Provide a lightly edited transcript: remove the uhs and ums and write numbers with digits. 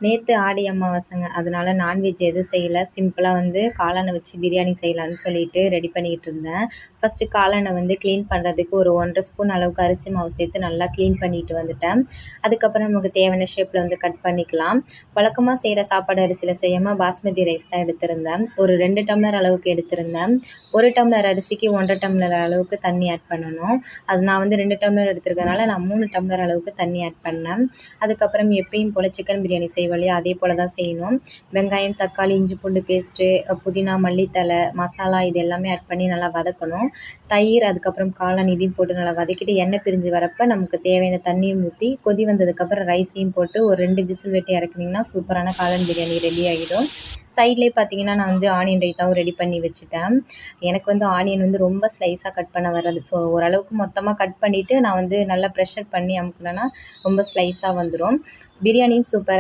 நேற்று ஆடி அமாவாசைங்க. அதனால நான்வெஜ் எதுவும் செய்யல. சிம்பிளாக வந்து காளானை வச்சு பிரியாணி செய்யலான்னு சொல்லிட்டு ரெடி பண்ணிக்கிட்டு இருந்தேன். ஃபஸ்ட்டு காளானை வந்து க்ளீன் பண்ணுறதுக்கு ஒரு 1½ ஸ்பூன் அளவுக்கு அரிசி மாவு சேர்த்து நல்லா க்ளீன் பண்ணிட்டு வந்துட்டேன். அதுக்கப்புறம் நமக்கு தேவையான ஷேப்பில் வந்து கட் பண்ணிக்கலாம். வழக்கமாக செய்கிற சாப்பாடு அரிசியில் செய்யாமல் பாஸ்மதி ரைஸ் தான் எடுத்திருந்தேன். ஒரு 2 டம்ளர் அளவுக்கு எடுத்திருந்தேன். 1 டம்ளர் அரிசிக்கு 1½ டம்ளர் அளவுக்கு தண்ணி ஆட் பண்ணணும். அது நான் வந்து 2 டம்ளர் எடுத்துருக்கனால நான் 3 டம்ளர் அளவுக்கு தண்ணி ஆட் பண்ணேன். அதுக்கப்புறம் எப்பயும் போல் சிக்கன் பிரியாணி செய்வோம் இல்லையா, அதே போல் தான் செய்யணும். வெங்காயம், தக்காளி, இஞ்சி பூண்டு பேஸ்ட்டு, புதினா, மல்லித்தழை, மசாலா இது எல்லாமே ஆட் பண்ணி நல்லா வதக்கணும். தயிர், அதுக்கப்புறம் காளான் இதையும் போட்டு நல்லா வதக்கிட்டு எண்ணெய் பிரிஞ்சு வரப்போ நமக்கு தேவையான தண்ணியும் ஊற்றி கொதி வந்ததுக்கப்புறம் ரைஸையும் போட்டு ஒரு 2 விசில் வெட்டி இறக்குனிங்கன்னா சூப்பரான காளான் பிரியாணி ரெடி ஆகிடும். சைட்லேயே பார்த்தீங்கன்னா நான் வந்து ஆனியன் ரைத்தாவும் ரெடி பண்ணி வச்சுட்டேன். எனக்கு வந்து ஆனியன் வந்து ரொம்ப ஸ்லைஸாக கட் பண்ண வராது. ஸோ ஓரளவுக்கு மொத்தமாக கட் பண்ணிவிட்டு நான் வந்து நல்லா ப்ரெஷர் பண்ணி அமுக்குனேன்னா ரொம்ப ஸ்லைஸாக வந்துடும். பிரியாணியும் சூப்பராக